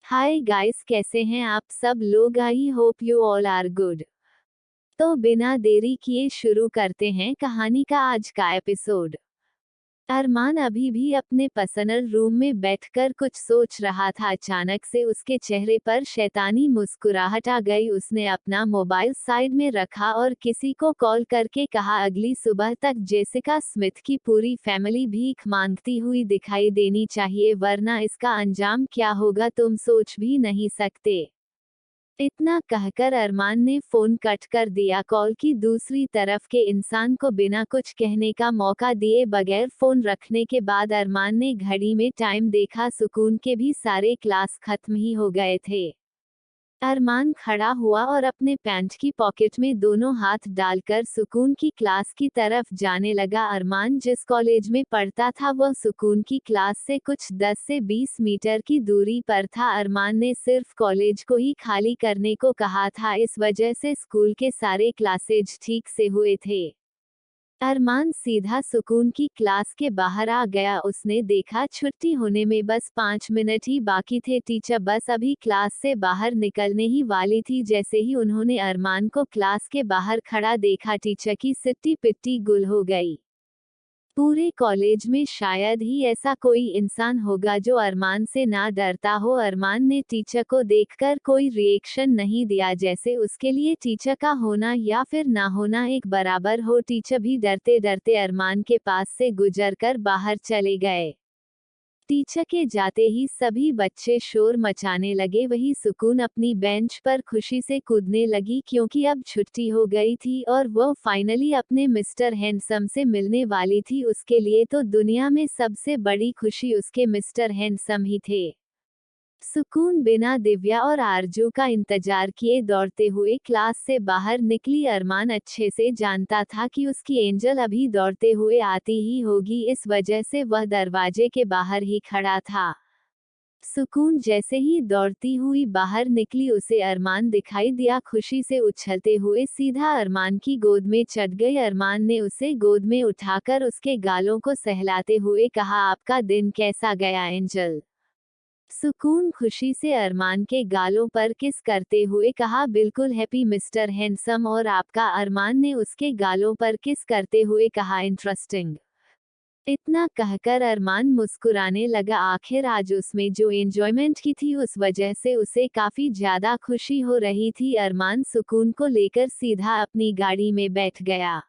Hi guys, कैसे हैं आप सब लोग। I hope you all are good. तो बिना देरी किए शुरू करते हैं कहानी का आज का एपिसोड। अरमान अभी भी अपने पर्सनल रूम में बैठकर कुछ सोच रहा था। अचानक से उसके चेहरे पर शैतानी मुस्कुराहट आ गई। उसने अपना मोबाइल साइड में रखा और किसी को कॉल करके कहा, अगली सुबह तक जेसिका स्मिथ की पूरी फैमिली भीख मांगती हुई दिखाई देनी चाहिए, वरना इसका अंजाम क्या होगा तुम सोच भी नहीं सकते। इतना कहकर अरमान ने फोन कट कर दिया। कॉल की दूसरी तरफ के इंसान को बिना कुछ कहने का मौका दिए बगैर फोन रखने के बाद अरमान ने घड़ी में टाइम देखा। सुकून के भी सारे क्लास खत्म ही हो गए थे। अरमान खड़ा हुआ और अपने पैंट की पॉकेट में दोनों हाथ डालकर सुकून की क्लास की तरफ जाने लगा। अरमान जिस कॉलेज में पढ़ता था वह सुकून की क्लास से कुछ 10 से 20 मीटर की दूरी पर था। अरमान ने सिर्फ कॉलेज को ही खाली करने को कहा था, इस वजह से स्कूल के सारे क्लासेज ठीक से हुए थे। अरमान सीधा सुकून की क्लास के बाहर आ गया। उसने देखा छुट्टी होने में बस 5 मिनट ही बाकी थे। टीचर बस अभी क्लास से बाहर निकलने ही वाली थी। जैसे ही उन्होंने अरमान को क्लास के बाहर खड़ा देखा, टीचर की सिट्टी पिट्टी गुल हो गई। पूरे कॉलेज में शायद ही ऐसा कोई इंसान होगा जो अरमान से ना डरता हो। अरमान ने टीचर को देखकर कोई रिएक्शन नहीं दिया, जैसे उसके लिए टीचर का होना या फिर ना होना एक बराबर हो। टीचर भी डरते डरते अरमान के पास से गुजरकर बाहर चले गए। टीचर के जाते ही सभी बच्चे शोर मचाने लगे। वही सुकून अपनी बेंच पर खुशी से कूदने लगी, क्योंकि अब छुट्टी हो गई थी और वह फाइनली अपने मिस्टर हैंडसम से मिलने वाली थी। उसके लिए तो दुनिया में सबसे बड़ी खुशी उसके मिस्टर हैंडसम ही थे। सुकून बिना दिव्या और आरजू का इंतजार किए दौड़ते हुए क्लास से बाहर निकली। अरमान अच्छे से जानता था कि उसकी एंजल अभी दौड़ते हुए आती ही होगी, इस वजह से वह दरवाजे के बाहर ही खड़ा था। सुकून जैसे ही दौड़ती हुई बाहर निकली, उसे अरमान दिखाई दिया। खुशी से उछलते हुए सीधा अरमान की गोद में चढ़ गई। अरमान ने उसे गोद में उठाकर उसके गालों को सहलाते हुए कहा, आपका दिन कैसा गया एंजल। सुकून खुशी से अरमान के गालों पर किस करते हुए कहा, बिल्कुल हैप्पी मिस्टर हैंडसम। और आपका? अरमान ने उसके गालों पर किस करते हुए कहा, इंटरेस्टिंग। इतना कहकर अरमान मुस्कुराने लगा। आखिर आज उसमें जो एंजॉयमेंट की थी उस वजह से उसे काफी ज्यादा खुशी हो रही थी। अरमान सुकून को लेकर सीधा अपनी गाड़ी में बैठ गया,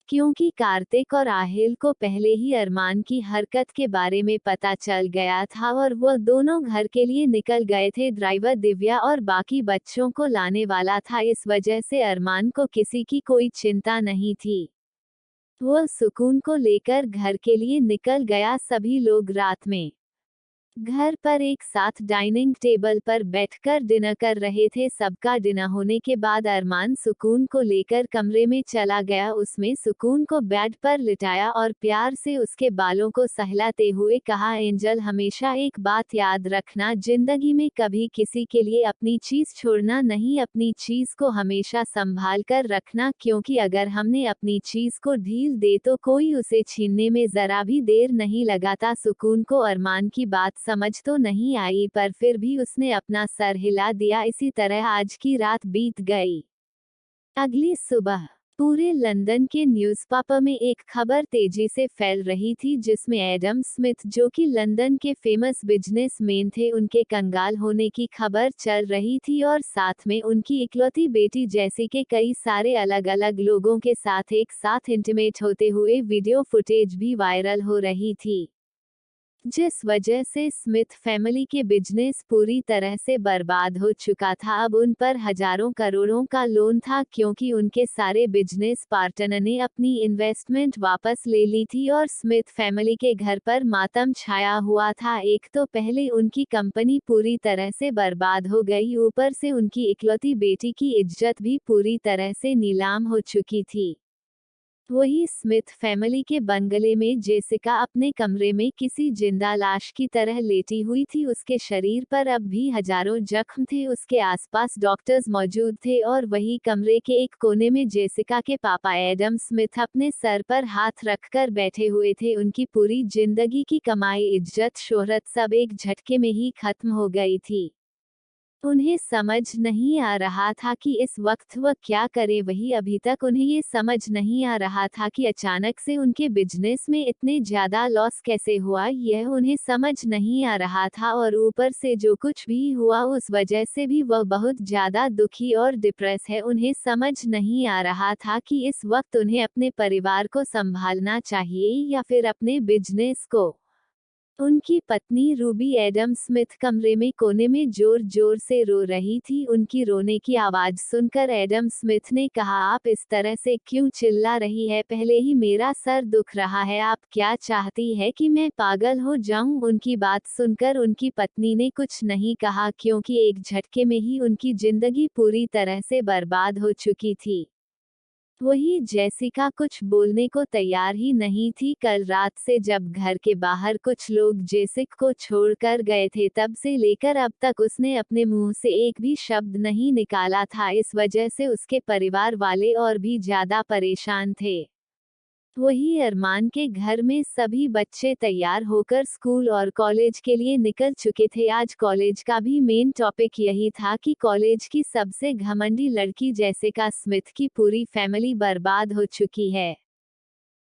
क्योंकि कार्तिक और आहिल को पहले ही अरमान की हरकत के बारे में पता चल गया था और वह दोनों घर के लिए निकल गए थे। ड्राइवर दिव्या और बाकी बच्चों को लाने वाला था, इस वजह से अरमान को किसी की कोई चिंता नहीं थी। वह सुकून को लेकर घर के लिए निकल गया। सभी लोग रात में घर पर एक साथ डाइनिंग टेबल पर बैठकर डिनर कर रहे थे। सबका डिनर होने के बाद अरमान सुकून को लेकर कमरे में चला गया। उसमें सुकून को बेड पर लिटाया और प्यार से उसके बालों को सहलाते हुए कहा, एंजल हमेशा एक बात याद रखना, जिंदगी में कभी किसी के लिए अपनी चीज छोड़ना नहीं। अपनी चीज को हमेशा संभाल कर रखना, क्योंकि अगर हमने अपनी चीज को ढील दे तो कोई उसे छीनने में जरा भी देर नहीं लगाता। सुकून को अरमान की बात समझ तो नहीं आई, पर फिर भी उसने अपना सर हिला दिया। इसी तरह आज की रात बीत गई। अगली सुबह पूरे लंदन के न्यूज़पेपर में एक खबर तेजी से फैल रही थी, जिसमें एडम स्मिथ, जो कि लंदन के फेमस बिजनेसमैन थे, उनके कंगाल होने की खबर चल रही थी और साथ में उनकी इकलौती बेटी जैसी के कई सारे अलग अलग लोगों के साथ एक साथ इंटीमेट होते हुए वीडियो फुटेज भी वायरल हो रही थी, जिस वजह से स्मिथ फैमिली के बिजनेस पूरी तरह से बर्बाद हो चुका था। अब उन पर हजारों करोड़ों का लोन था, क्योंकि उनके सारे बिजनेस पार्टनर ने अपनी इन्वेस्टमेंट वापस ले ली थी और स्मिथ फैमिली के घर पर मातम छाया हुआ था। एक तो पहले उनकी कंपनी पूरी तरह से बर्बाद हो गई, ऊपर से उनकी इकलौती बेटी की इज्जत भी पूरी तरह से नीलाम हो चुकी थी। वही स्मिथ फैमिली के बंगले में जेसिका अपने कमरे में किसी जिंदा लाश की तरह लेटी हुई थी। उसके शरीर पर अब भी हजारों जख्म थे। उसके आसपास डॉक्टर्स मौजूद थे और वही कमरे के एक कोने में जेसिका के पापा एडम स्मिथ अपने सर पर हाथ रखकर बैठे हुए थे। उनकी पूरी जिंदगी की कमाई, इज्जत, शोहरत सब एक झटके में ही खत्म हो गई थी। उन्हें समझ नहीं आ रहा था कि इस वक्त वह क्या करे। वही अभी तक उन्हें ये समझ नहीं आ रहा था कि अचानक से उनके बिजनेस में इतने ज्यादा लॉस कैसे हुआ, यह उन्हें समझ नहीं आ रहा था। और ऊपर से जो कुछ भी हुआ उस वजह से भी वह बहुत ज्यादा दुखी और डिप्रेस है। उन्हें समझ नहीं आ रहा था कि इस वक्त उन्हें अपने परिवार को संभालना चाहिए या फिर अपने बिजनेस को। उनकी पत्नी रूबी एडम स्मिथ कमरे में कोने में जोर जोर से रो रही थी। उनकी रोने की आवाज सुनकर एडम स्मिथ ने कहा, आप इस तरह से क्यों चिल्ला रही है? पहले ही मेरा सर दुख रहा है, आप क्या चाहती है कि मैं पागल हो जाऊं? उनकी बात सुनकर उनकी पत्नी ने कुछ नहीं कहा, क्योंकि एक झटके में ही उनकी जिंदगी पूरी तरह से बर्बाद हो चुकी थी। वही जेसिका कुछ बोलने को तैयार ही नहीं थी। कल रात से जब घर के बाहर कुछ लोग जेसिक को छोड़कर गए थे, तब से लेकर अब तक उसने अपने मुंह से एक भी शब्द नहीं निकाला था। इस वजह से उसके परिवार वाले और भी ज्यादा परेशान थे। वही अरमान के घर में सभी बच्चे तैयार होकर स्कूल और कॉलेज के लिए निकल चुके थे। आज कॉलेज का भी मेन टॉपिक यही था कि कॉलेज की सबसे घमंडी लड़की जेसिका स्मिथ की पूरी फैमिली बर्बाद हो चुकी है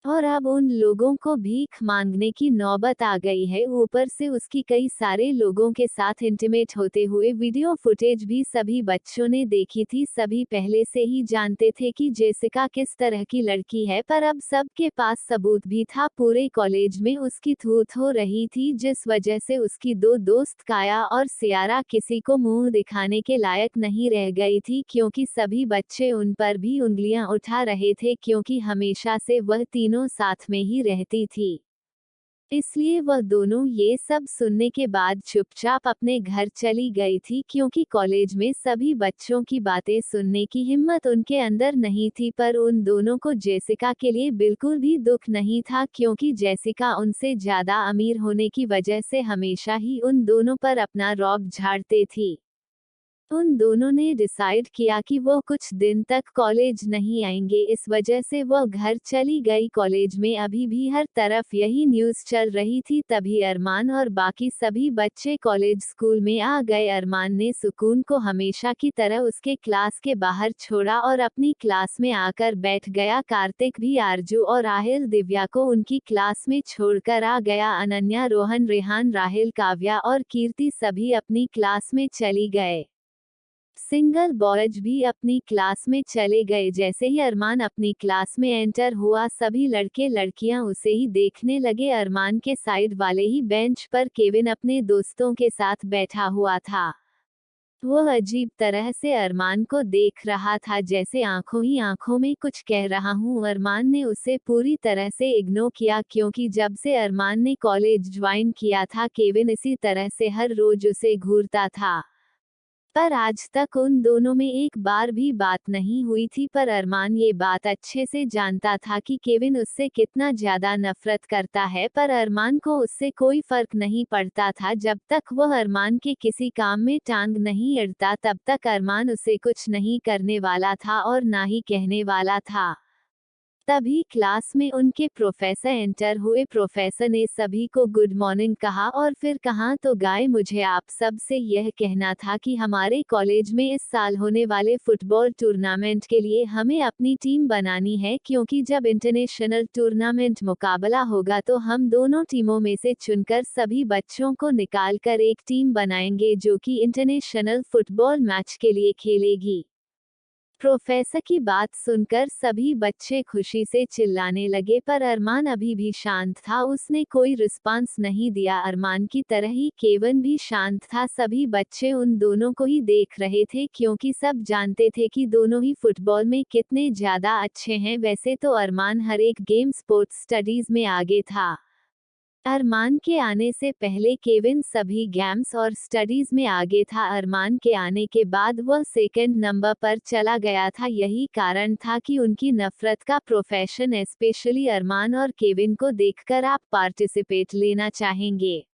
और अब उन लोगों को भीख मांगने की नौबत आ गई है। ऊपर से उसकी कई सारे लोगों के साथ इंटीमेट होते हुए वीडियो फुटेज भी सभी बच्चों ने देखी थी। सभी पहले से ही जानते थे कि जेसिका किस तरह की लड़की है, पर अब सबके पास सबूत भी था। पूरे कॉलेज में उसकी थूथ हो रही थी, जिस वजह से उसकी दो दोस्त काया और सियारा किसी को मुंह दिखाने के लायक नहीं रह गई थी, क्योंकि सभी बच्चे उन पर भी उंगलियां उठा रहे थे, क्योंकि हमेशा से वह तीनों साथ में ही रहती थी। इसलिए वह दोनों ये सब सुनने के बाद चुपचाप अपने घर चली गई थी, क्योंकि कॉलेज में सभी बच्चों की बातें सुनने की हिम्मत उनके अंदर नहीं थी। पर उन दोनों को जेसिका के लिए बिल्कुल भी दुख नहीं था, क्योंकि जेसिका उनसे ज्यादा अमीर होने की वजह से हमेशा ही उन दोनों पर अपना रौब झाड़ते थी। उन दोनों ने डिसाइड किया कि वो कुछ दिन तक कॉलेज नहीं आएंगे, इस वजह से वो घर चली गई। कॉलेज में अभी भी हर तरफ यही न्यूज़ चल रही थी। तभी अरमान और बाकी सभी बच्चे कॉलेज स्कूल में आ गए। अरमान ने सुकून को हमेशा की तरह उसके क्लास के बाहर छोड़ा और अपनी क्लास में आकर बैठ गया। कार्तिक भी आरजू और राहिल दिव्या को उनकी क्लास में छोड़कर आ गया। अनन्या, रोहन, रेहान, राहिल, काव्या और कीर्ति सभी अपनी क्लास में चली गए। सिंगल बॉयज भी अपनी क्लास में चले गए। जैसे ही अरमान अपनी क्लास में एंटर हुआ, सभी लड़के लड़कियां उसे ही देखने लगे। अरमान के साइड वाले ही बेंच पर केविन अपने दोस्तों के साथ बैठा हुआ था। वह अजीब तरह से अरमान को देख रहा था, जैसे आंखों ही आंखों में कुछ कह रहा हूं। अरमान ने उसे पूरी तरह से इग्नोर किया, क्योंकि जब से अरमान ने कॉलेज ज्वाइन किया था, केविन इसी तरह से हर रोज उसे घूरता था। पर आज तक उन दोनों में एक बार भी बात नहीं हुई थी। पर अरमान ये बात अच्छे से जानता था कि केविन उससे कितना ज्यादा नफरत करता है, पर अरमान को उससे कोई फर्क नहीं पड़ता था। जब तक वह अरमान के किसी काम में टांग नहीं अड़ता, तब तक अरमान उसे कुछ नहीं करने वाला था और ना ही कहने वाला था। तभी क्लास में उनके प्रोफेसर एंटर हुए। प्रोफेसर ने सभी को गुड मॉर्निंग कहा और फिर कहा, तो गाय, मुझे आप सब से यह कहना था कि हमारे कॉलेज में इस साल होने वाले फुटबॉल टूर्नामेंट के लिए हमें अपनी टीम बनानी है, क्योंकि जब इंटरनेशनल टूर्नामेंट मुकाबला होगा तो हम दोनों टीमों में से चुनकर सभी बच्चों को निकालकर एक टीम बनाएंगे, जो कि इंटरनेशनल फुटबॉल मैच के लिए खेलेगी। प्रोफेसर की बात सुनकर सभी बच्चे खुशी से चिल्लाने लगे, पर अरमान अभी भी शांत था। उसने कोई रिस्पांस नहीं दिया। अरमान की तरह ही केविन भी शांत था। सभी बच्चे उन दोनों को ही देख रहे थे, क्योंकि सब जानते थे कि दोनों ही फुटबॉल में कितने ज्यादा अच्छे हैं। वैसे तो अरमान हर एक गेम, स्पोर्ट्स, स्टडीज में आगे था। अरमान के आने से पहले केविन सभी गेम्स और स्टडीज में आगे था। अरमान के आने के बाद वह सेकंड नंबर पर चला गया था। यही कारण था कि उनकी नफरत का प्रोफेशन। स्पेशली अरमान और केविन को देखकर आप पार्टिसिपेट लेना चाहेंगे।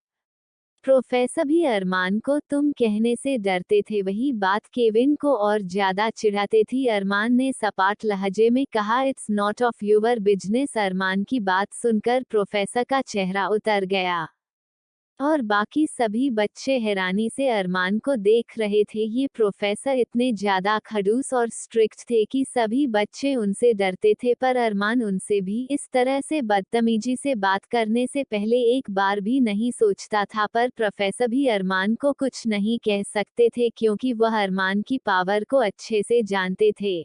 प्रोफेसर भी अरमान को तुम कहने से डरते थे, वही बात केविन को और ज्यादा चिढ़ाते थी। अरमान ने सपाट लहजे में कहा, it's not of your business. Arman की बात सुनकर प्रोफेसर का चेहरा उतर गया और बाकी सभी बच्चे हैरानी से अरमान को देख रहे थे। ये प्रोफेसर इतने ज्यादा खड़ूस और स्ट्रिक्ट थे कि सभी बच्चे उनसे डरते थे, पर अरमान उनसे भी इस तरह से बदतमीजी से बात करने से पहले एक बार भी नहीं सोचता था। पर प्रोफेसर भी अरमान को कुछ नहीं कह सकते थे क्योंकि वह अरमान की पावर को अच्छे से जानते थे।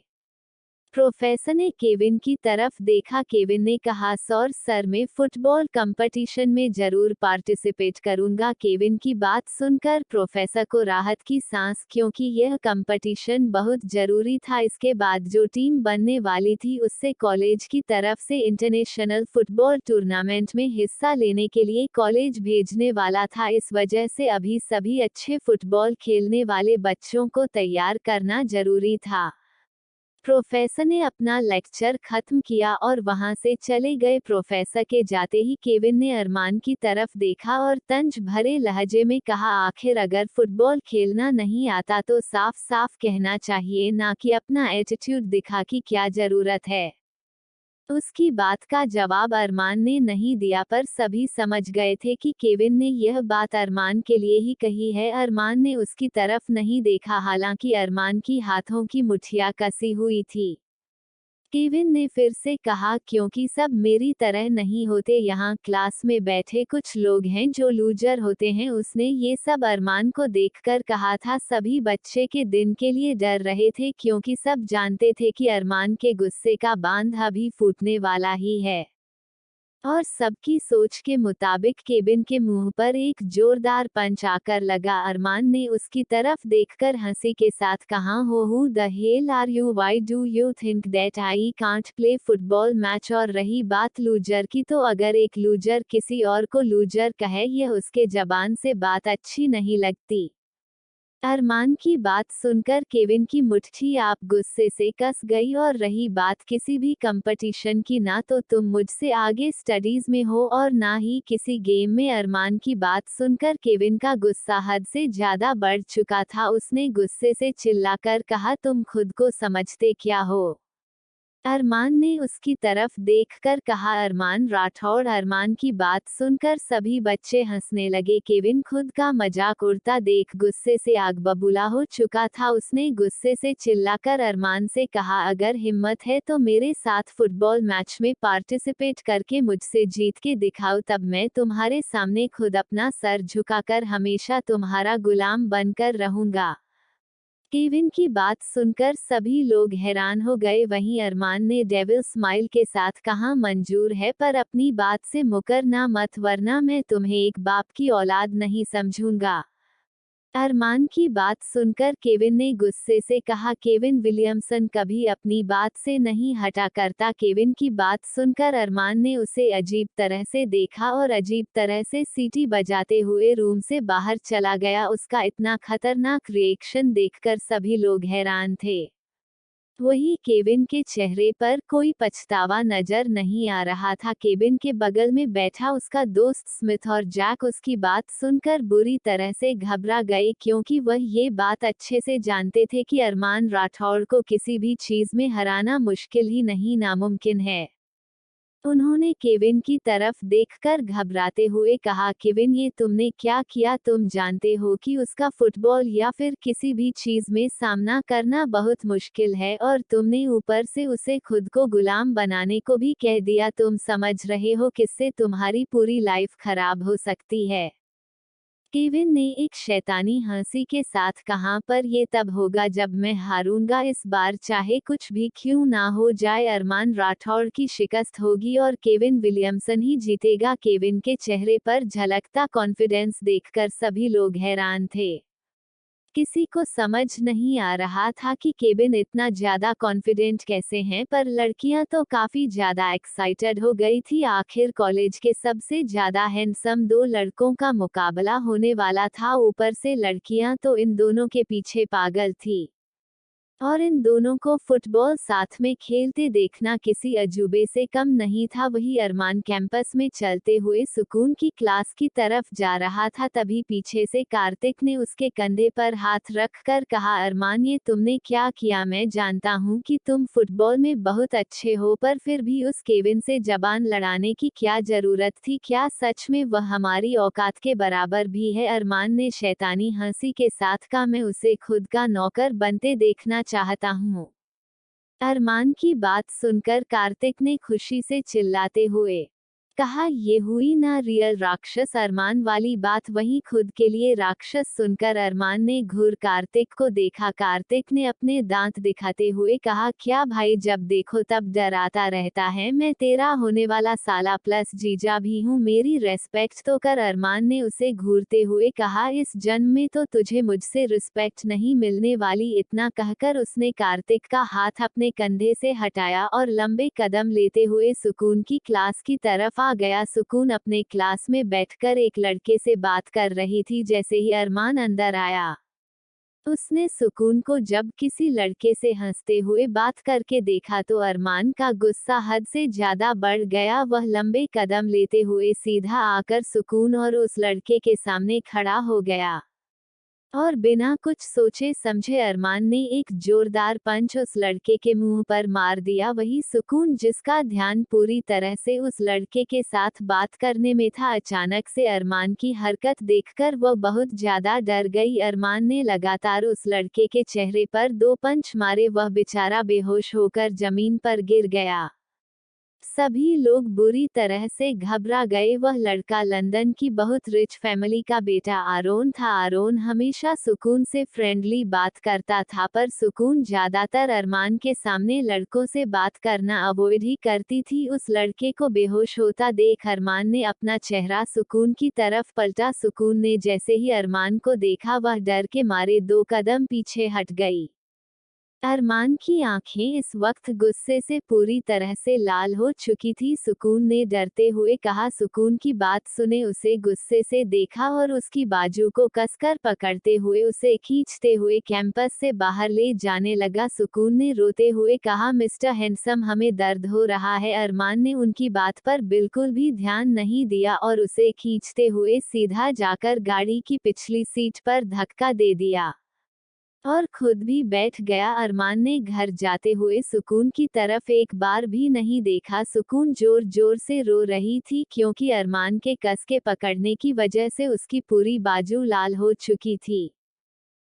प्रोफेसर ने केविन की तरफ देखा। केविन ने कहा, सर मैं फुटबॉल कंपटीशन में जरूर पार्टिसिपेट करूंगा। केविन की बात सुनकर प्रोफेसर को राहत की सांस, क्योंकि यह कंपटीशन बहुत जरूरी था। इसके बाद जो टीम बनने वाली थी उससे कॉलेज की तरफ से इंटरनेशनल फुटबॉल टूर्नामेंट में हिस्सा लेने के लिए कॉलेज भेजने वाला था। इस वजह से अभी सभी अच्छे फुटबॉल खेलने वाले बच्चों को तैयार करना जरूरी था। प्रोफेसर ने अपना लेक्चर खत्म किया और वहां से चले गए। प्रोफेसर के जाते ही केविन ने अरमान की तरफ देखा और तंज भरे लहजे में कहा, आखिर अगर फुटबॉल खेलना नहीं आता तो साफ साफ कहना चाहिए, ना कि अपना एटीट्यूड दिखा कि क्या जरूरत है। उसकी बात का जवाब अरमान ने नहीं दिया, पर सभी समझ गए थे कि केविन ने यह बात अरमान के लिए ही कही है। अरमान ने उसकी तरफ नहीं देखा, हालांकि अरमान की हाथों की मुठ्ठियां कसी हुई थी। केविन ने फिर से कहा, क्योंकि सब मेरी तरह नहीं होते, यहाँ क्लास में बैठे कुछ लोग हैं जो लूजर होते हैं। उसने ये सब अरमान को देखकर कहा था। सभी बच्चे के दिन के लिए डर रहे थे क्योंकि सब जानते थे कि अरमान के गुस्से का बांध अभी फूटने वाला ही है। और सबकी सोच के मुताबिक केविन के मुंह पर एक जोरदार पंच आकर लगा। अरमान ने उसकी तरफ देखकर हंसी के साथ कहा, who the hell are you, why do you think that I can't play football match. और रही बात लूजर की, तो अगर एक लूजर किसी और को लूजर कहे, यह उसके जबान से बात अच्छी नहीं लगती। अरमान की बात सुनकर केविन की मुट्ठी आप गुस्से से कस गई। और रही बात किसी भी कंपटीशन की, ना तो तुम मुझसे आगे स्टडीज में हो और ना ही किसी गेम में। अरमान की बात सुनकर केविन का गुस्सा हद से ज्यादा बढ़ चुका था। उसने गुस्से से चिल्लाकर कहा, तुम खुद को समझते क्या हो? अरमान ने उसकी तरफ देखकर कहा, अरमान राठौड़। अरमान की बात सुनकर सभी बच्चे हंसने लगे। केविन खुद का मजाक उड़ता देख गुस्से से आग बबूला हो चुका था। उसने गुस्से से चिल्लाकर अरमान से कहा, अगर हिम्मत है तो मेरे साथ फुटबॉल मैच में पार्टिसिपेट करके मुझसे जीत के दिखाओ, तब मैं तुम्हारे सामने खुद अपना सर झुकाकर हमेशा तुम्हारा गुलाम बनकर रहूंगा। केविन की बात सुनकर सभी लोग हैरान हो गए। वहीं अरमान ने डेविल स्माइल के साथ कहा, मंजूर है, पर अपनी बात से मुकरना मत, वरना मैं तुम्हें एक बाप की औलाद नहीं समझूंगा। अरमान की बात सुनकर केविन ने गुस्से से कहा, केविन विलियमसन कभी अपनी बात से नहीं हटा करता। केविन की बात सुनकर अरमान ने उसे अजीब तरह से देखा और अजीब तरह से सीटी बजाते हुए रूम से बाहर चला गया। उसका इतना खतरनाक रिएक्शन देखकर सभी लोग हैरान थे। वही केविन के चेहरे पर कोई पछतावा नजर नहीं आ रहा था। केविन के बगल में बैठा उसका दोस्त स्मिथ और जैक उसकी बात सुनकर बुरी तरह से घबरा गए, क्योंकि वह ये बात अच्छे से जानते थे कि अरमान राठौड़ को किसी भी चीज में हराना मुश्किल ही नहीं, नामुमकिन है। उन्होंने केविन की तरफ देखकर घबराते हुए कहा, केविन ये तुमने क्या किया? तुम जानते हो कि उसका फुटबॉल या फिर किसी भी चीज में सामना करना बहुत मुश्किल है, और तुमने ऊपर से उसे खुद को गुलाम बनाने को भी कह दिया। तुम समझ रहे हो किससे तुम्हारी पूरी लाइफ खराब हो सकती है? केविन ने एक शैतानी हंसी के साथ कहा, पर ये तब होगा जब मैं हारूंगा। इस बार चाहे कुछ भी क्यों ना हो जाए, अरमान राठौड़ की शिकस्त होगी और केविन विलियमसन ही जीतेगा। केविन के चेहरे पर झलकता कॉन्फिडेंस देखकर सभी लोग हैरान थे। किसी को समझ नहीं आ रहा था कि केविन इतना ज्यादा कॉन्फिडेंट कैसे हैं, पर लड़कियां तो काफी ज्यादा एक्साइटेड हो गई थी। आखिर कॉलेज के सबसे ज्यादा हैंडसम दो लड़कों का मुकाबला होने वाला था। ऊपर से लड़कियां तो इन दोनों के पीछे पागल थी, और इन दोनों को फुटबॉल साथ में खेलते देखना किसी अजूबे से कम नहीं था। वही अरमान कैंपस में चलते हुए सुकून की क्लास की तरफ जा रहा था, तभी पीछे से कार्तिक ने उसके कंधे पर हाथ रख कर कहा, अरमान ये तुमने क्या किया? मैं जानता हूँ कि तुम फुटबॉल में बहुत अच्छे हो, पर फिर भी उस केविन से जबान लड़ाने की क्या जरूरत थी? क्या सच में वह हमारी औकात के बराबर भी है? अरमान ने शैतानी हंसी के साथ कहा, मैं उसे खुद का नौकर बनते देखना चाहता हूँ। अरमान की बात सुनकर कार्तिक ने खुशी से चिल्लाते हुए कहा, ये हुई ना रियल राक्षस। अरमान वाली बात वहीं खुद के लिए राक्षस सुनकर अरमान ने घूर कार्तिक को देखा। कार्तिक ने अपने दांत दिखाते हुए कहा, क्या भाई जब देखो तब डराता रहता है? मैं तेरा होने वाला साला प्लस जीजा भी हूँ, मेरी रेस्पेक्ट तो कर। अरमान ने उसे घूरते हुए कहा, इस जन्म में तो तुझे मुझसे रिस्पेक्ट नहीं मिलने वाली। इतना कहकर उसने कार्तिक का हाथ अपने कंधे से हटाया और लंबे कदम लेते हुए सुकून की क्लास की तरफ आ गया। सुकून अपने क्लास में बैठकर एक लड़के से बात कर रही थी। जैसे ही अरमान अंदर आया, उसने सुकून को जब किसी लड़के से हंसते हुए बात करके देखा तो अरमान का गुस्सा हद से ज्यादा बढ़ गया। वह लंबे कदम लेते हुए सीधा आकर सुकून और उस लड़के के सामने खड़ा हो गया, और बिना कुछ सोचे समझे अरमान ने एक जोरदार पंच उस लड़के के मुंह पर मार दिया। वही सुकून, जिसका ध्यान पूरी तरह से उस लड़के के साथ बात करने में था, अचानक से अरमान की हरकत देखकर वह बहुत ज्यादा डर गई। अरमान ने लगातार उस लड़के के चेहरे पर 2 पंच मारे। वह बेचारा बेहोश होकर जमीन पर गिर गया। सभी लोग बुरी तरह से घबरा गए। वह लड़का लंदन की बहुत रिच फैमिली का बेटा आरोन था। आरोन हमेशा सुकून से फ्रेंडली बात करता था, पर सुकून ज्यादातर अरमान के सामने लड़कों से बात करना अवॉइड ही करती थी। उस लड़के को बेहोश होता देख अरमान ने अपना चेहरा सुकून की तरफ पलटा। सुकून ने जैसे ही अरमान को देखा, वह डर के मारे 2 कदम पीछे हट गई। अरमान की आंखें इस वक्त गुस्से से पूरी तरह से लाल हो चुकी थी। सुकून ने डरते हुए कहा। सुकून की बात सुने उसे गुस्से से देखा और उसकी बाजू को कसकर पकड़ते हुए उसे खींचते हुए कैंपस से बाहर ले जाने लगा। सुकून ने रोते हुए कहा, मिस्टर हैंडसम हमें दर्द हो रहा है। अरमान ने उनकी बात पर बिल्कुल भी ध्यान नहीं दिया और उसे खींचते हुए सीधा जाकर गाड़ी की पिछली सीट पर धक्का दे दिया और खुद भी बैठ गया। अरमान ने घर जाते हुए सुकून की तरफ एक बार भी नहीं देखा। सुकून जोर जोर से रो रही थी, क्योंकि अरमान के कस के पकड़ने की वजह से उसकी पूरी बाजू लाल हो चुकी थी,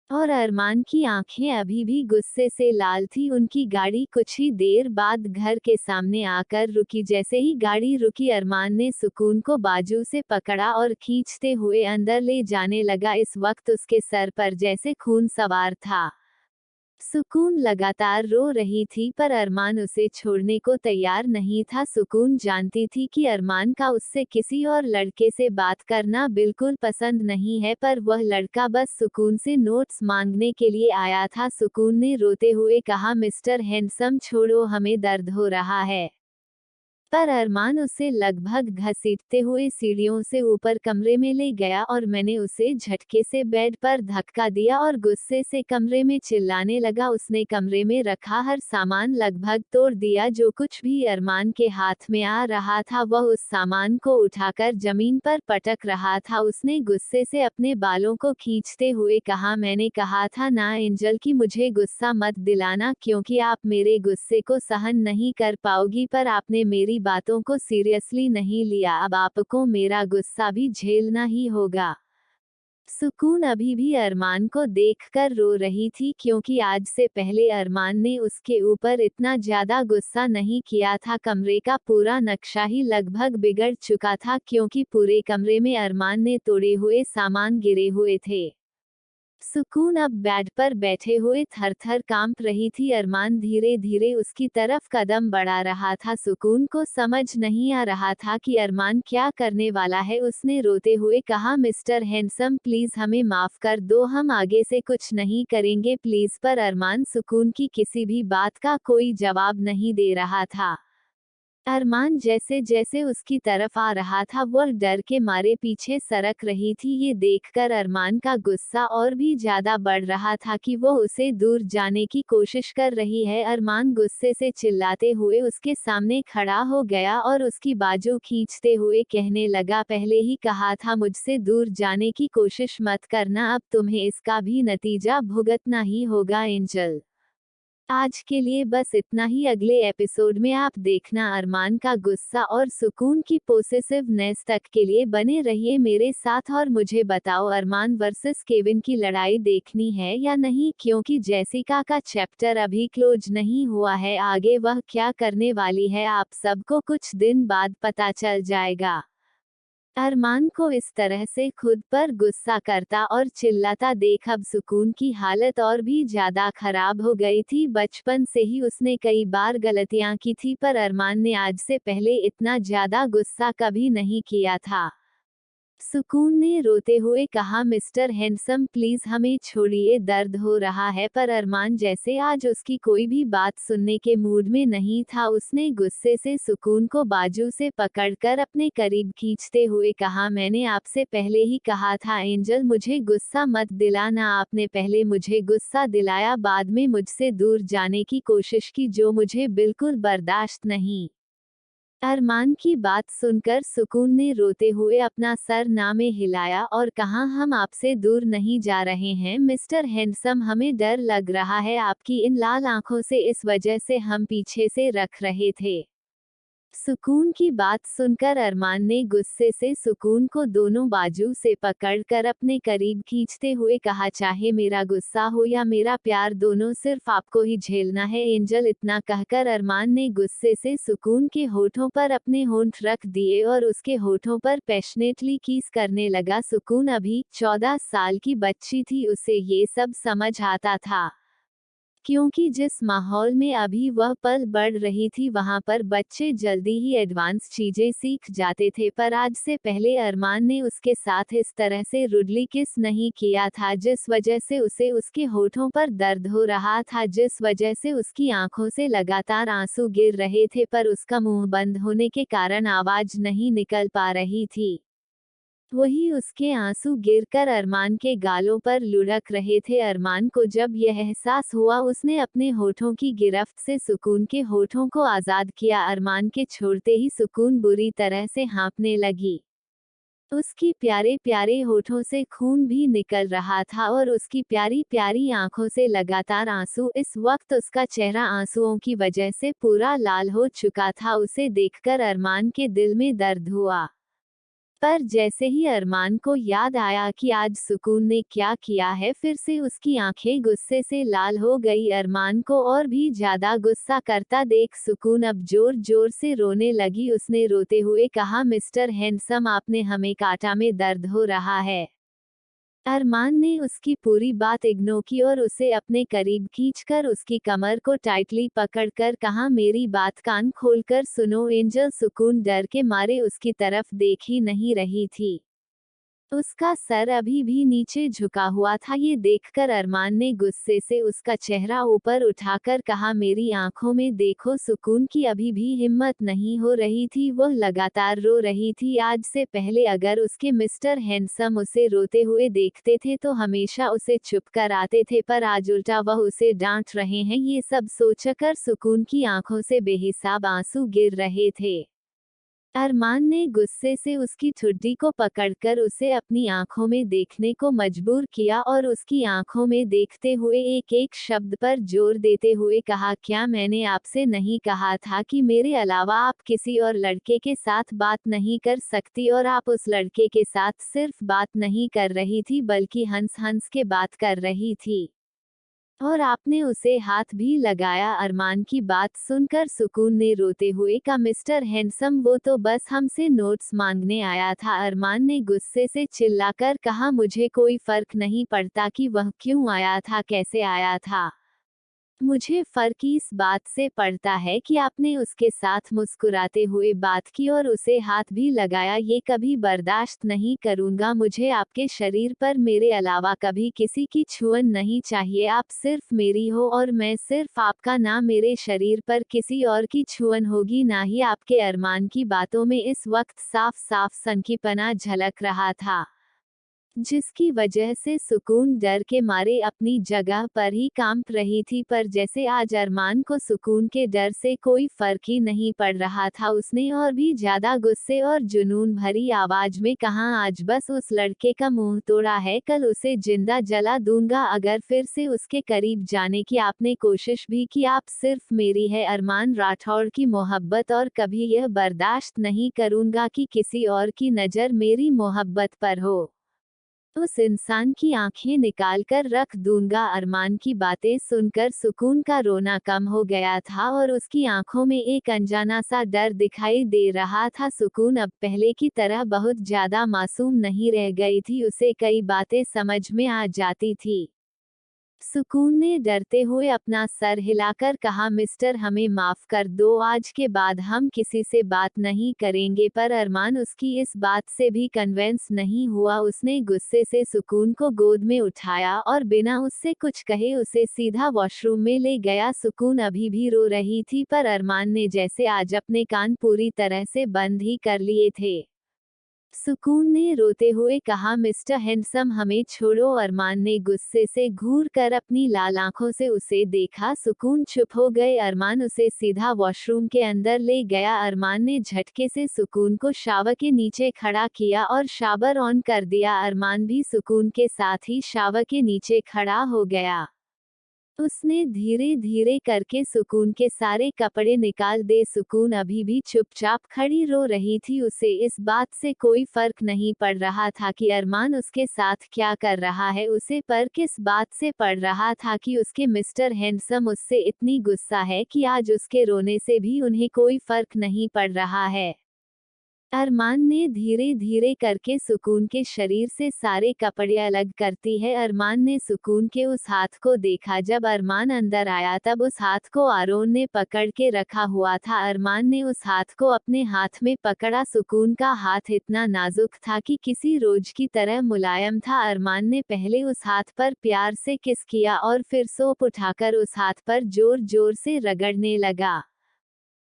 और अरमान की आंखें अभी भी गुस्से से लाल थी। उनकी गाड़ी कुछ ही देर बाद घर के सामने आकर रुकी। जैसे ही गाड़ी रुकी, अरमान ने सुकून को बाजू से पकड़ा और खींचते हुए अंदर ले जाने लगा। इस वक्त उसके सर पर जैसे खून सवार था। सुकून लगातार रो रही थी, पर अरमान उसे छोड़ने को तैयार नहीं था। सुकून जानती थी कि अरमान का उससे किसी और लड़के से बात करना बिल्कुल पसंद नहीं है, पर वह लड़का बस सुकून से नोट्स मांगने के लिए आया था। सुकून ने रोते हुए कहा, मिस्टर हैंडसम छोड़ो, हमें दर्द हो रहा है। पर अरमान उसे लगभग घसीटते हुए सीढ़ियों से ऊपर कमरे में ले गया, और मैंने उसे झटके से बेड पर धक्का दिया और गुस्से से कमरे में चिल्लाने लगा। उसने कमरे में रखा हर सामान लगभग तोड़ दिया। जो कुछ भी अरमान के हाथ में आ रहा था, वह उस सामान को उठाकर जमीन पर पटक रहा था। उसने गुस्से से अपने बालों को खींचते हुए कहा, मैंने कहा था ना एंजल कि मुझे गुस्सा मत दिलाना, क्योंकि आप मेरे गुस्से को सहन नहीं कर पाओगी, पर आपने मेरी बातों को सीरियसली नहीं लिया। अब आपको मेरा गुस्सा भी झेलना ही होगा। सुकून अभी भी अरमान को देखकर रो रही थी, क्योंकि आज से पहले अरमान ने उसके ऊपर इतना ज्यादा गुस्सा नहीं किया था। कमरे का पूरा नक्शा ही लगभग बिगड़ चुका था, क्योंकि पूरे कमरे में अरमान ने तोड़े हुए सामान गिरे हुए थे। सुकून अब बेड पर बैठे हुए थर-थर कांप रही थी। अरमान धीरे-धीरे उसकी तरफ कदम बढ़ा रहा था। सुकून को समझ नहीं आ रहा था कि अरमान क्या करने वाला है। उसने रोते हुए कहा, मिस्टर हैंडसम प्लीज हमें माफ कर दो, हम आगे से कुछ नहीं करेंगे प्लीज। पर अरमान सुकून की किसी भी बात का कोई जवाब नहीं दे रहा था। अरमान जैसे जैसे उसकी तरफ आ रहा था वह डर के मारे पीछे सरक रही थी। ये देखकर अरमान का गुस्सा और भी ज्यादा बढ़ रहा था कि वो उसे दूर जाने की कोशिश कर रही है। अरमान गुस्से से चिल्लाते हुए उसके सामने खड़ा हो गया और उसकी बाजू खींचते हुए कहने लगा, पहले ही कहा था मुझसे दूर जाने की कोशिश मत करना, अब तुम्हें इसका भी नतीजा भुगतना ही होगा एंजल। आज के लिए बस इतना ही। अगले एपिसोड में आप देखना अरमान का गुस्सा और सुकून की पोसेसिवनेस। तक के लिए बने रहिए मेरे साथ और मुझे बताओ अरमान वर्सेस केविन की लड़ाई देखनी है या नहीं, क्योंकि जेसिका का चैप्टर अभी क्लोज नहीं हुआ है। आगे वह क्या करने वाली है आप सबको कुछ दिन बाद पता चल जाएगा। अरमान को इस तरह से खुद पर गुस्सा करता और चिल्लाता देख अब सुकून की हालत और भी ज्यादा खराब हो गई थी। बचपन से ही उसने कई बार गलतियां की थी पर अरमान ने आज से पहले इतना ज्यादा गुस्सा कभी नहीं किया था। सुकून ने रोते हुए कहा, मिस्टर हैंडसम प्लीज हमें छोड़िए, दर्द हो रहा है। पर अरमान जैसे आज उसकी कोई भी बात सुनने के मूड में नहीं था। उसने गुस्से से सुकून को बाजू से पकड़कर अपने करीब खींचते हुए कहा, मैंने आपसे पहले ही कहा था एंजल मुझे गुस्सा मत दिलाना। आपने पहले मुझे गुस्सा दिलाया, बाद में मुझसे दूर जाने की कोशिश की, जो मुझे बिल्कुल बर्दाश्त नहीं। अरमान की बात सुनकर सुकून ने रोते हुए अपना सर ना में हिलाया और कहा, हम आपसे दूर नहीं जा रहे हैं मिस्टर हैंडसम, हमें डर लग रहा है आपकी इन लाल आंखों से, इस वजह से हम पीछे से रख रहे थे। सुकून की बात सुनकर अरमान ने गुस्से से सुकून को दोनों बाजू से पकड़कर अपने करीब खींचते हुए कहा, चाहे मेरा गुस्सा हो या मेरा प्यार, दोनों सिर्फ आपको ही झेलना है एंजल। इतना कहकर अरमान ने गुस्से से सुकून के होठों पर अपने होंठ रख दिए और उसके होठों पर पैशनेटली किस करने लगा। सुकून अभी 14 साल की बच्ची थी, उसे ये सब समझ आता था, क्योंकि जिस माहौल में अभी वह पल बढ़ रही थी वहां पर बच्चे जल्दी ही एडवांस चीजें सीख जाते थे। पर आज से पहले अरमान ने उसके साथ इस तरह से रुडली किस नहीं किया था, जिस वजह से उसे उसके होठों पर दर्द हो रहा था, जिस वजह से उसकी आंखों से लगातार आंसू गिर रहे थे पर उसका मुंह बंद होने के कारण आवाज नहीं निकल पा रही थी। वही उसके आंसू गिरकर अरमान के गालों पर लुढ़क रहे थे। अरमान को जब यह एहसास हुआ उसने अपने होठों की गिरफ्त से सुकून के होठों को आजाद किया। अरमान के छोड़ते ही सुकून बुरी तरह से हाँफने लगी। उसकी प्यारे प्यारे होठों से खून भी निकल रहा था और उसकी प्यारी प्यारी आंखों से लगातार आंसू। इस वक्त उसका चेहरा आंसुओं की वजह से पूरा लाल हो चुका था। उसे देखकर अरमान के दिल में दर्द हुआ। पर जैसे ही अरमान को याद आया कि आज सुकून ने क्या किया है, फिर से उसकी आंखें गुस्से से लाल हो गई। अरमान को और भी ज्यादा गुस्सा करता देख सुकून अब जोर जोर से रोने लगी। उसने रोते हुए कहा, मिस्टर हैंडसम आपने हमें काटा, में दर्द हो रहा है। अरमान ने उसकी पूरी बात इग्नोर की और उसे अपने करीब खींचकर उसकी कमर को टाइटली पकड़कर कहा, मेरी बात कान खोलकर सुनो एंजल। सुकून डर के मारे उसकी तरफ देख ही नहीं रही थी। उसका सर अभी भी नीचे झुका हुआ था। ये देखकर अरमान ने गुस्से से उसका चेहरा ऊपर उठाकर कहा, मेरी आंखों में देखो। सुकून की अभी भी हिम्मत नहीं हो रही थी, वह लगातार रो रही थी। आज से पहले अगर उसके मिस्टर हैंडसम उसे रोते हुए देखते थे तो हमेशा उसे चुप कर आते थे, पर आज उल्टा वह उसे डांट रहे हैं। ये सब सोचकर सुकून की आंखों से बेहिसाब आंसू गिर रहे थे। अरमान ने गुस्से से उसकी ठुड्डी को पकड़कर उसे अपनी आंखों में देखने को मजबूर किया और उसकी आंखों में देखते हुए एक एक शब्द पर जोर देते हुए कहा, क्या मैंने आपसे नहीं कहा था कि मेरे अलावा आप किसी और लड़के के साथ बात नहीं कर सकती, और आप उस लड़के के साथ सिर्फ बात नहीं कर रही थी बल्कि हंस हंस के बात कर रही थी। और आपने उसे हाथ भी लगाया। अरमान की बात सुनकर सुकून ने रोते हुए कहा, मिस्टर हैंडसम, वो तो बस हमसे नोट्स मांगने आया था। अरमान ने गुस्से से चिल्लाकर कहा, मुझे कोई फर्क नहीं पड़ता कि वह क्यों आया था, कैसे आया था। मुझे फर्क इस बात से पड़ता है कि आपने उसके साथ मुस्कुराते हुए बात की और उसे हाथ भी लगाया। ये कभी बर्दाश्त नहीं करूंगा। मुझे आपके शरीर पर मेरे अलावा कभी किसी की छुअन नहीं चाहिए। आप सिर्फ मेरी हो और मैं सिर्फ आपका। ना मेरे शरीर पर किसी और की छुअन होगी, ना ही आपके। अरमान की बातों में इस वक्त साफ साफ सनकीपना झलक रहा था, जिसकी वजह से सुकून डर के मारे अपनी जगह पर ही कांप रही थी। पर जैसे आज अरमान को सुकून के डर से कोई फर्क ही नहीं पड़ रहा था, उसने और भी ज्यादा गुस्से और जुनून भरी आवाज में कहा, आज बस उस लड़के का मुंह तोड़ा है, कल उसे जिंदा जला दूंगा अगर फिर से उसके करीब जाने की आपने कोशिश भी की। आप सिर्फ मेरी है, अरमान राठौड़ की मोहब्बत, और कभी यह बर्दाश्त नहीं करूंगा कि किसी और की नजर मेरी मोहब्बत पर हो। उस इंसान की आंखें निकाल कर रख दूंगा। अरमान की बातें सुनकर सुकून का रोना कम हो गया था और उसकी आंखों में एक अनजाना सा डर दिखाई दे रहा था। सुकून अब पहले की तरह बहुत ज्यादा मासूम नहीं रह गई थी, उसे कई बातें समझ में आ जाती थी। सुकून ने डरते हुए अपना सर हिलाकर कहा, मिस्टर, हमें माफ कर दो, आज के बाद हम किसी से बात नहीं करेंगे। पर अरमान उसकी इस बात से भी कन्विंस नहीं हुआ। उसने गुस्से से सुकून को गोद में उठाया और बिना उससे कुछ कहे उसे सीधा वॉशरूम में ले गया। सुकून अभी भी रो रही थी, पर अरमान ने जैसे आज अपने कान पूरी तरह से बंद ही कर लिए थे। सुकून ने रोते हुए कहा, मिस्टर हैंडसम, हमें छोड़ो। अरमान ने गुस्से से घूर कर अपनी लाल आंखों से उसे देखा। सुकून चुप हो गए। अरमान उसे सीधा वॉशरूम के अंदर ले गया। अरमान ने झटके से सुकून को शावर के नीचे खड़ा किया और शावर ऑन कर दिया। अरमान भी सुकून के साथ ही शावर के नीचे खड़ा हो गया। उसने धीरे धीरे करके सुकून के सारे कपड़े निकाल दे। सुकून अभी भी चुपचाप खड़ी रो रही थी। उसे इस बात से कोई फर्क नहीं पड़ रहा था कि अरमान उसके साथ क्या कर रहा है, उसे पर किस बात से पड़ रहा था कि उसके मिस्टर हैंडसम उससे इतनी गुस्सा है कि आज उसके रोने से भी उन्हें कोई फर्क नहीं पड़ रहा है। अरमान ने धीरे धीरे करके सुकून के शरीर से सारे कपड़े अलग करती है। अरमान ने सुकून के उस हाथ को देखा। जब अरमान अंदर आया तब उस हाथ को आरोन ने पकड़ के रखा हुआ था। अरमान ने उस हाथ को अपने हाथ में पकड़ा। सुकून का हाथ इतना नाजुक था कि किसी रोज की तरह मुलायम था। अरमान ने पहले उस हाथ पर प्यार से किस किया और फिर सोप उठाकर उस हाथ पर जोर जोर से रगड़ने लगा।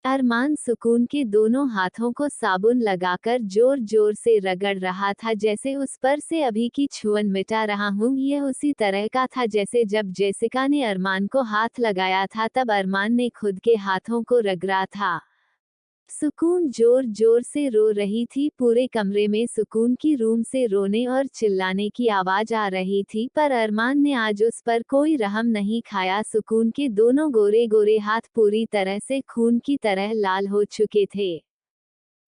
अरमान सुकून के दोनों हाथों को साबुन लगाकर जोर जोर से रगड़ रहा था, जैसे उस पर से अभी की छुअन मिटा रहा हूँ। यह उसी तरह का था जैसे जब जेसिका ने अरमान को हाथ लगाया था, तब अरमान ने खुद के हाथों को रगड़ा था। सुकून जोर जोर से रो रही थी। पूरे कमरे में सुकून की रूम से रोने और चिल्लाने की आवाज आ रही थी, पर अरमान ने आज उस पर कोई रहम नहीं खाया। सुकून के दोनों गोरे गोरे हाथ पूरी तरह से खून की तरह लाल हो चुके थे।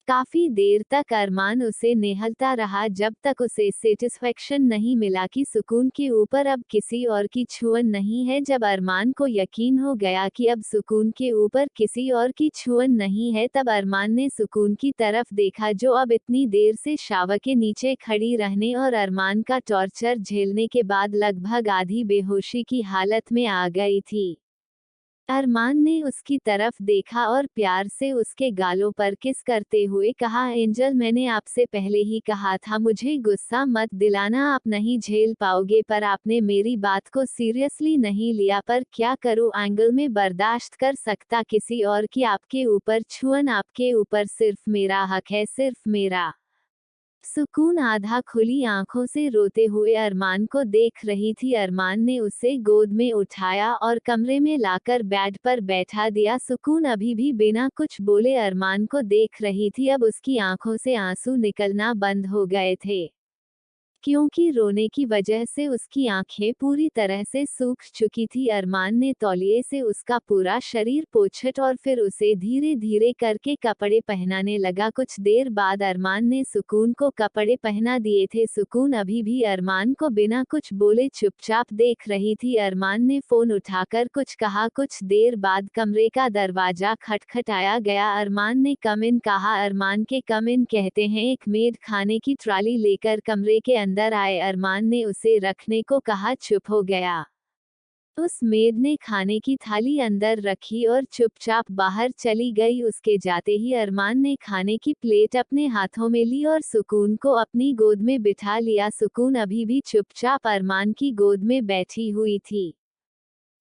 काफी देर तक अरमान उसे निहलता रहा, जब तक उसे सेटिस्फेक्शन नहीं मिला कि सुकून के ऊपर अब किसी और की छुअन नहीं है। जब अरमान को यकीन हो गया कि अब सुकून के ऊपर किसी और की छुअन नहीं है, तब अरमान ने सुकून की तरफ देखा, जो अब इतनी देर से शावर के नीचे खड़ी रहने और अरमान का टॉर्चर झेलने के बाद लगभग आधी बेहोशी की हालत में आ गई थी। अरमान ने उसकी तरफ देखा और प्यार से उसके गालों पर किस करते हुए कहा, एंजल, मैंने आपसे पहले ही कहा था, मुझे गुस्सा मत दिलाना, आप नहीं झेल पाओगे। पर आपने मेरी बात को सीरियसली नहीं लिया। पर क्या करूं, एंगल में बर्दाश्त कर सकता किसी और की आपके ऊपर छुअन। आपके ऊपर सिर्फ मेरा हक है, सिर्फ मेरा। सुकून आधा खुली आंखों से रोते हुए अरमान को देख रही थी। अरमान ने उसे गोद में उठाया और कमरे में लाकर बेड पर बैठा दिया। सुकून अभी भी बिना कुछ बोले अरमान को देख रही थी। अब उसकी आंखों से आंसू निकलना बंद हो गए थे। क्योंकि रोने की वजह से उसकी आंखें पूरी तरह से सूख चुकी थी। अरमान ने तौलिए से उसका पूरा शरीर पोंछा और फिर उसे धीरे धीरे करके कपड़े पहनाने लगा। कुछ देर बाद अरमान ने सुकून को कपड़े पहना दिए थे। सुकून अभी भी अरमान को बिना कुछ बोले चुपचाप देख रही थी। अरमान ने फोन उठाकर कुछ कहा। कुछ देर बाद कमरे का दरवाजा खटखटाया गया। अरमान ने कम इन कहा। अरमान के कम इन कहते हैं एक मेड खाने की ट्रॉली लेकर कमरे के अंदर आए। अरमान ने उसे रखने को कहा, चुप हो गया। उस मेड ने खाने की थाली अंदर रखी और चुपचाप बाहर चली गई। उसके जाते ही अरमान ने खाने की प्लेट अपने हाथों में ली और सुकून को अपनी गोद में बिठा लिया। सुकून अभी भी चुपचाप अरमान की गोद में बैठी हुई थी।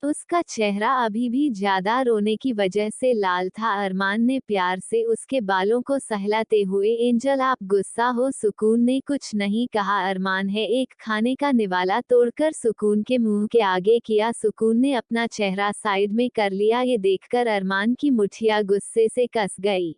उसका चेहरा अभी भी ज्यादा रोने की वजह से लाल था। अरमान ने प्यार से उसके बालों को सहलाते हुए, एंजल आप गुस्सा हो? सुकून ने कुछ नहीं कहा। अरमान है एक खाने का निवाला तोड़कर सुकून के मुंह के आगे किया। सुकून ने अपना चेहरा साइड में कर लिया। ये देखकर अरमान की मुठिया गुस्से से कस गई।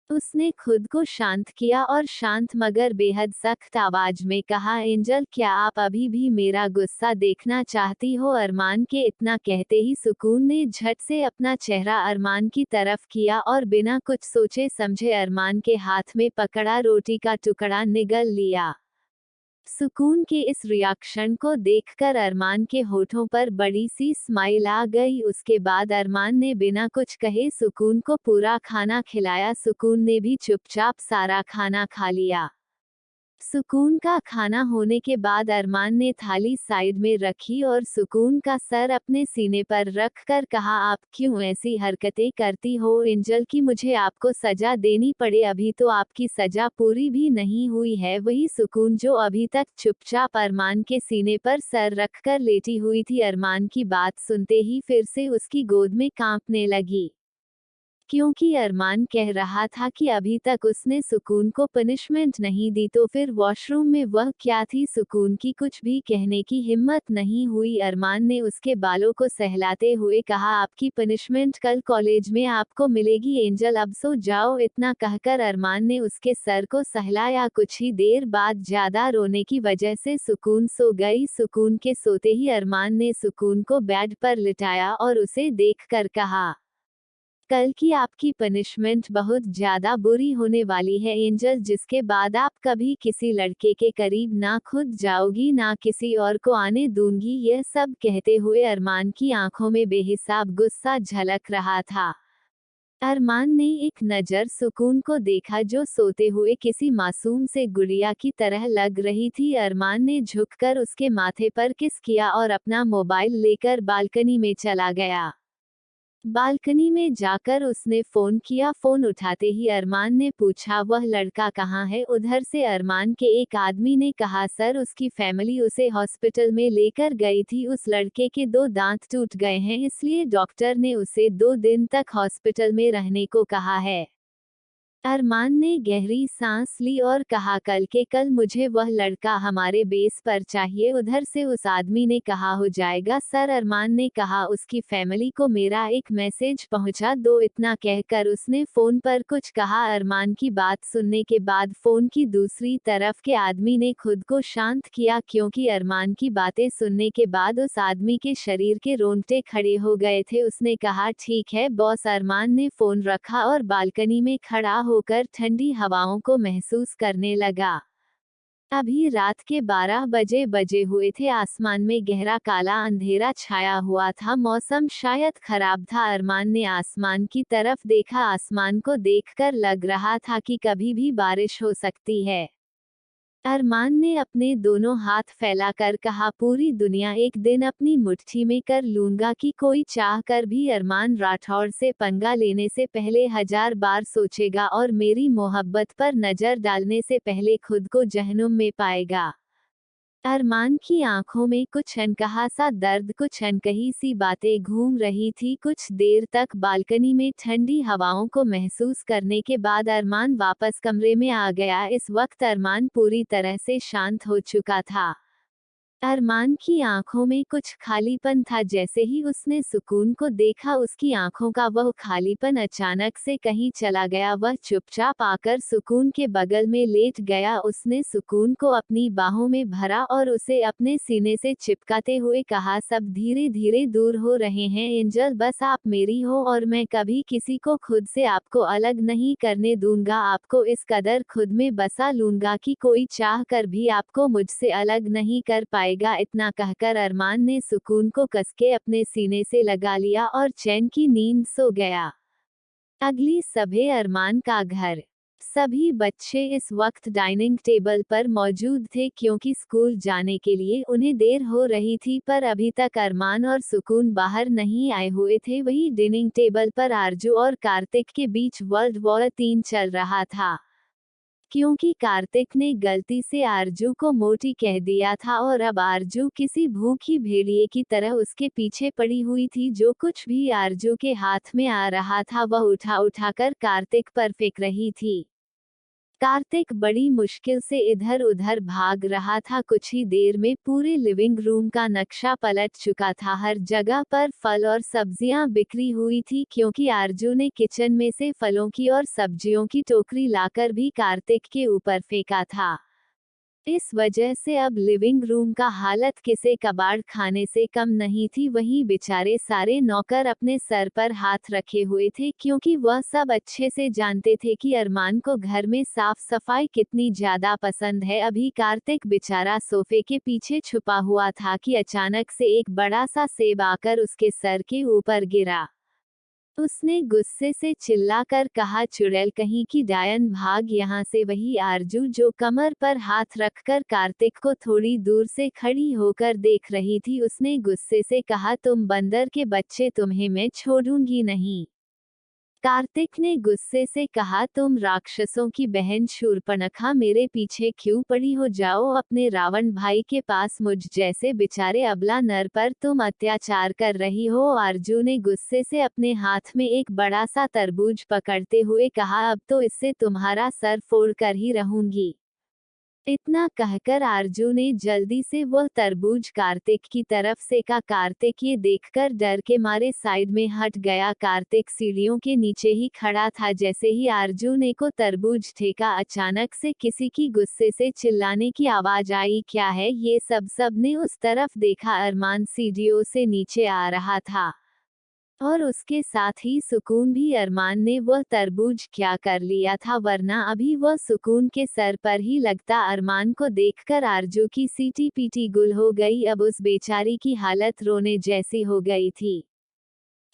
उसने खुद को शांत किया और शांत मगर बेहद सख्त आवाज में कहा, एंजल क्या आप अभी भी मेरा गुस्सा देखना चाहती हो? अरमान के इतना कहते ही सुकून ने झट से अपना चेहरा अरमान की तरफ किया और बिना कुछ सोचे समझे अरमान के हाथ में पकड़ा रोटी का टुकड़ा निगल लिया। सुकून के इस रिएक्शन को देखकर अरमान के होठों पर बड़ी सी स्माइल आ गई। उसके बाद अरमान ने बिना कुछ कहे सुकून को पूरा खाना खिलाया। सुकून ने भी चुपचाप सारा खाना खा लिया। सुकून का खाना होने के बाद अरमान ने थाली साइड में रखी और सुकून का सर अपने सीने पर रख कर कहा, आप क्यों ऐसी हरकतें करती हो एंजल कि मुझे आपको सजा देनी पड़े? अभी तो आपकी सजा पूरी भी नहीं हुई है। वही सुकून जो अभी तक चुपचाप अरमान के सीने पर सर रखकर लेटी हुई थी, अरमान की बात सुनते ही फिर से उसकी गोद में कांपने लगी। क्योंकि अरमान कह रहा था कि अभी तक उसने सुकून को पनिशमेंट नहीं दी, तो फिर वॉशरूम में वह क्या थी? सुकून की कुछ भी कहने की हिम्मत नहीं हुई। अरमान ने उसके बालों को सहलाते हुए कहा, आपकी पनिशमेंट कल कॉलेज में आपको मिलेगी एंजल, अब सो जाओ। इतना कहकर अरमान ने उसके सर को सहलाया। कुछ ही देर बाद ज्यादा रोने की वजह से सुकून सो गई। सुकून के सोते ही अरमान ने सुकून को बेड पर लिटाया और उसे देखकर कहा, कल की आपकी पनिशमेंट बहुत ज्यादा बुरी होने वाली है एंजल, जिसके बाद आप कभी किसी लड़के के करीब ना खुद जाओगी ना किसी और को आने दूंगी। यह सब कहते हुए अरमान की आंखों में बेहिसाब गुस्सा झलक रहा था। अरमान ने एक नज़र सुकून को देखा जो सोते हुए किसी मासूम से गुड़िया की तरह लग रही थी। अरमान ने झुककर उसके माथे पर किस किया और अपना मोबाइल लेकर बालकनी में चला गया। बालकनी में जाकर उसने फोन किया। फोन उठाते ही अरमान ने पूछा, वह लड़का कहाँ है? उधर से अरमान के एक आदमी ने कहा, सर उसकी फैमिली उसे हॉस्पिटल में लेकर गई थी। उस लड़के के 2 दांत टूट गए हैं, इसलिए डॉक्टर ने उसे 2 दिन तक हॉस्पिटल में रहने को कहा है। अरमान ने गहरी सांस ली और कहा, कल के कल मुझे वह लड़का हमारे बेस पर चाहिए। उधर से उस आदमी ने कहा, हो जाएगा सर। अरमान ने कहा, उसकी फैमिली को मेरा एक मैसेज पहुंचा दो। इतना कहकर उसने फोन पर कुछ कहा। अरमान की बात सुनने के बाद फोन की दूसरी तरफ के आदमी ने खुद को शांत किया, क्योंकि अरमान की बातें सुनने के बाद उस आदमी के शरीर के रोंगटे खड़े हो गए थे। उसने कहा, ठीक है बॉस। अरमान ने फोन रखा और बालकनी में खड़ा होकर ठंडी हवाओं को महसूस करने लगा। अभी रात के 12 बजे हुए थे। आसमान में गहरा काला अंधेरा छाया हुआ था। मौसम शायद खराब था। अरमान ने आसमान की तरफ देखा। आसमान को देखकर लग रहा था कि कभी भी बारिश हो सकती है। अरमान ने अपने दोनों हाथ फैलाकर कहा, पूरी दुनिया एक दिन अपनी मुट्ठी में कर लूंगा। कि कोई चाह कर भी अरमान राठौड़ से पंगा लेने से पहले 1000 बार सोचेगा और मेरी मोहब्बत पर नजर डालने से पहले खुद को जहन्नुम में पाएगा। अरमान की आंखों में कुछ अनकहा सा दर्द, कुछ अनकही सी बातें घूम रही थी। कुछ देर तक बालकनी में ठंडी हवाओं को महसूस करने के बाद अरमान वापस कमरे में आ गया। इस वक्त अरमान पूरी तरह से शांत हो चुका था। अरमान की आंखों में कुछ खालीपन था। जैसे ही उसने सुकून को देखा, उसकी आंखों का वह खालीपन अचानक से कहीं चला गया। वह चुपचाप आकर सुकून के बगल में लेट गया। उसने सुकून को अपनी बाहों में भरा और उसे अपने सीने से चिपकाते हुए कहा, सब धीरे धीरे दूर हो रहे हैं एंजल, बस आप मेरी हो और मैं कभी किसी को खुद से आपको अलग नहीं करने दूंगा। आपको इस कदर खुद में बसा लूंगा कि कोई चाह कर भी आपको मुझसे अलग नहीं कर पाएगा। इतना कहकर अरमान ने सुकून को कसके अपने सीने से लगा लिया और चैन की नींद सो गया। अगली सुबह अरमान का घर। सभी बच्चे इस वक्त डाइनिंग टेबल पर मौजूद थे क्योंकि स्कूल जाने के लिए उन्हें देर हो रही थी, पर अभी तक अरमान और सुकून बाहर नहीं आए हुए थे। वही डाइनिंग टेबल पर आरजू और कार्तिक के बीच वर्ल्ड वॉर 3 चल रहा था, क्योंकि कार्तिक ने गलती से आरजू को मोटी कह दिया था और अब आरजू किसी भूखी भेड़िए की तरह उसके पीछे पड़ी हुई थी। जो कुछ भी आरजू के हाथ में आ रहा था वह उठा उठाकर कार्तिक पर फेंक रही थी। कार्तिक बड़ी मुश्किल से इधर उधर भाग रहा था। कुछ ही देर में पूरे लिविंग रूम का नक्शा पलट चुका था। हर जगह पर फल और सब्जियां बिखरी हुई थी क्योंकि आरजू ने किचन में से फलों की और सब्जियों की टोकरी लाकर भी कार्तिक के ऊपर फेंका था। इस वजह से अब लिविंग रूम का हालत किसे कबाड़ खाने से कम नहीं थी। वहीं बेचारे सारे नौकर अपने सर पर हाथ रखे हुए थे क्योंकि वह सब अच्छे से जानते थे कि अरमान को घर में साफ सफाई कितनी ज्यादा पसंद है। अभी कार्तिक बेचारा सोफे के पीछे छुपा हुआ था कि अचानक से एक बड़ा सा सेब आकर उसके सर के ऊपर गिरा। उसने गुस्से से चिल्लाकर कहा, चुड़ैल कहीं की डायन, भाग यहाँ से। वही आरजू जो कमर पर हाथ रखकर कार्तिक को थोड़ी दूर से खड़ी होकर देख रही थी, उसने गुस्से से कहा, तुम बंदर के बच्चे, तुम्हें मैं छोड़ूंगी नहीं। कार्तिक ने गुस्से से कहा, तुम राक्षसों की बहन शूर्पणखा, मेरे पीछे क्यों पड़ी हो? जाओ अपने रावण भाई के पास, मुझ जैसे बेचारे अबला नर पर तुम अत्याचार कर रही हो। आरजू ने गुस्से से अपने हाथ में एक बड़ा सा तरबूज पकड़ते हुए कहा, अब तो इससे तुम्हारा सर फोड़ कर ही रहूंगी। इतना कहकर आरजू ने जल्दी से वह तरबूज कार्तिक की तरफ सेका। कार्तिक ये देखकर डर के मारे साइड में हट गया। कार्तिक सीढ़ियों के नीचे ही खड़ा था। जैसे ही आरजू ने को तरबूज फेंका, अचानक से किसी की गुस्से से चिल्लाने की आवाज आई, क्या है ये सब? सबने उस तरफ देखा। अरमान सीढ़ियों से नीचे आ रहा था और उसके साथ ही सुकून भी। अरमान ने वह तरबूज क्या कर लिया था, वरना अभी वह सुकून के सर पर ही लगता। अरमान को देखकर आरजू की सीटी पीटी गुल हो गई। अब उस बेचारी की हालत रोने जैसी हो गई थी।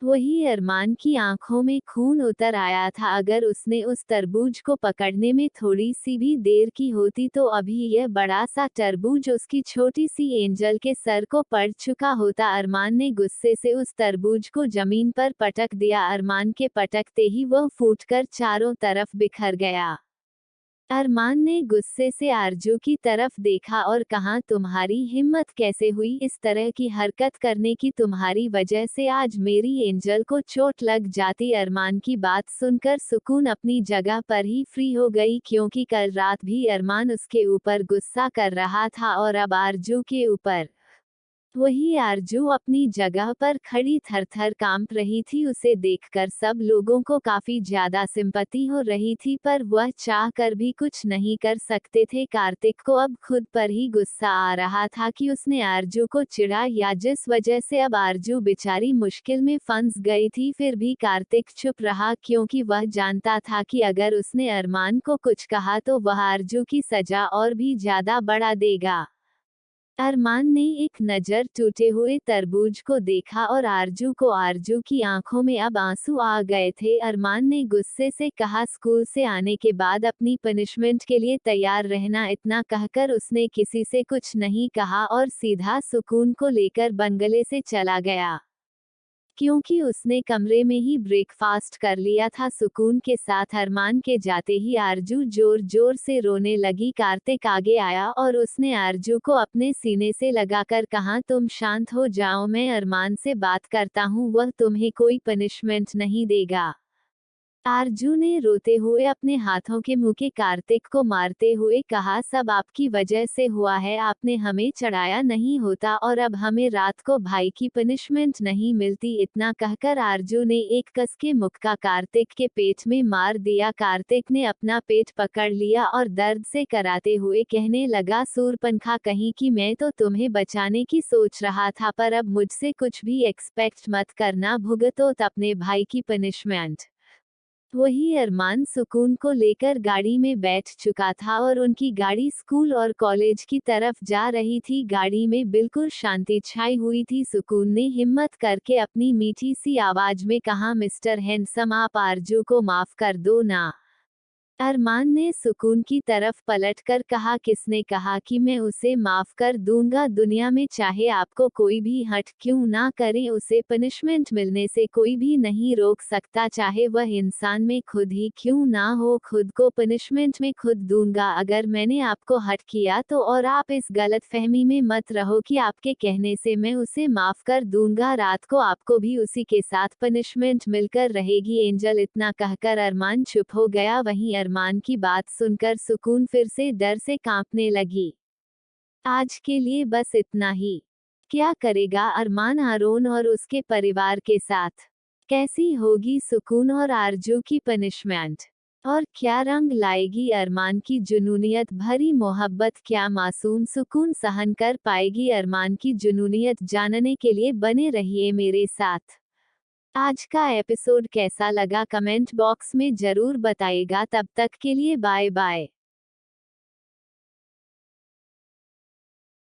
वही अरमान की आंखों में खून उतर आया था। अगर उसने उस तरबूज को पकड़ने में थोड़ी सी भी देर की होती तो अभी यह बड़ा सा तरबूज उसकी छोटी सी एंजल के सर को पड़ चुका होता। अरमान ने गुस्से से उस तरबूज को जमीन पर पटक दिया। अरमान के पटकते ही वह फूटकर चारों तरफ बिखर गया। अरमान ने गुस्से से आरजू की तरफ देखा और कहा, तुम्हारी हिम्मत कैसे हुई इस तरह की हरकत करने की? तुम्हारी वजह से आज मेरी एंजल को चोट लग जाती। अरमान की बात सुनकर सुकून अपनी जगह पर ही फ्री हो गई क्योंकि कल रात भी अरमान उसके ऊपर गुस्सा कर रहा था और अब आरजू के ऊपर। वही आरजू अपनी जगह पर खड़ी थरथर कांप रही थी। उसे देखकर सब लोगों को काफी ज्यादा सिंपैथी हो रही थी, पर वह चाह कर भी कुछ नहीं कर सकते थे। कार्तिक को अब खुद पर ही गुस्सा आ रहा था कि उसने आरजू को चिढ़ा, या जिस वजह से अब आरजू बेचारी मुश्किल में फंस गई थी। फिर भी कार्तिक चुप रहा क्योंकि वह जानता था कि अगर उसने अरमान को कुछ कहा तो वह आरजू की सजा और भी ज्यादा बढ़ा देगा। अरमान ने एक नज़र टूटे हुए तरबूज को देखा और आरजू की आंखों में अब आंसू आ गए थे। अरमान ने गुस्से से कहा, स्कूल से आने के बाद अपनी पनिशमेंट के लिए तैयार रहना। इतना कहकर उसने किसी से कुछ नहीं कहा और सीधा सुकून को लेकर बंगले से चला गया, क्योंकि उसने कमरे में ही ब्रेकफास्ट कर लिया था सुकून के साथ। अरमान के जाते ही आरजू जोर जोर से रोने लगी। कार्तिक आगे आया और उसने आरजू को अपने सीने से लगाकर कहा, तुम शांत हो जाओ, मैं अरमान से बात करता हूँ, वह तुम्हें कोई पनिशमेंट नहीं देगा। आरजू ने रोते हुए अपने हाथों के मुंह के कार्तिक को मारते हुए कहा, सब आपकी वजह से हुआ है, आपने हमें चढ़ाया नहीं होता और अब हमें रात को भाई की पनिशमेंट नहीं मिलती। इतना कहकर आरजू ने एक कस के मुक्का कार्तिक के पेट में मार दिया। कार्तिक ने अपना पेट पकड़ लिया और दर्द से कराते हुए कहने लगा, सूरपंखा कहीं की, मैं तो तुम्हें बचाने की सोच रहा था, पर अब मुझसे कुछ भी एक्सपेक्ट मत करना, भुगतो अपने भाई की पनिशमेंट। वही अरमान सुकून को लेकर गाड़ी में बैठ चुका था और उनकी गाड़ी स्कूल और कॉलेज की तरफ जा रही थी। गाड़ी में बिल्कुल शांति छाई हुई थी। सुकून ने हिम्मत करके अपनी मीठी सी आवाज में कहा, मिस्टर हैंडसम, आप आरजू को माफ कर दो ना। अरमान ने सुकून की तरफ पलटकर कहा, किसने कहा कि मैं उसे माफ कर दूंगा? दुनिया में चाहे आपको कोई भी हट क्यों ना करे, उसे पनिशमेंट मिलने से कोई भी नहीं रोक सकता, चाहे वह इंसान में खुद ही क्यों ना हो। खुद को पनिशमेंट में खुद दूंगा। अगर मैंने आपको हट किया तो, और आप इस गलत फहमी में मत रहो कि आपके कहने से मैं उसे माफ कर दूंगा। रात को आपको भी उसी के साथ पनिशमेंट मिलकर रहेगी, एंजल। इतना कहकर अरमान चुप हो गया। वहीं अरमान की बात सुनकर सुकून फिर से डर से कांपने लगी। आज के लिए बस इतना ही। क्या करेगा अरमान आरोन और उसके परिवार के साथ? कैसी होगी सुकून और आरजू की पनिशमेंट? और क्या रंग लाएगी अरमान की जुनूनियत भरी मोहब्बत? क्या मासूम सुकून सहन कर पाएगी अरमान की जुनूनियत? जानने के लिए बने रहिए मेरे साथ। आज का एपिसोड कैसा लगा कमेंट बॉक्स में जरूर बताइएगा। तब तक के लिए बाय बाय।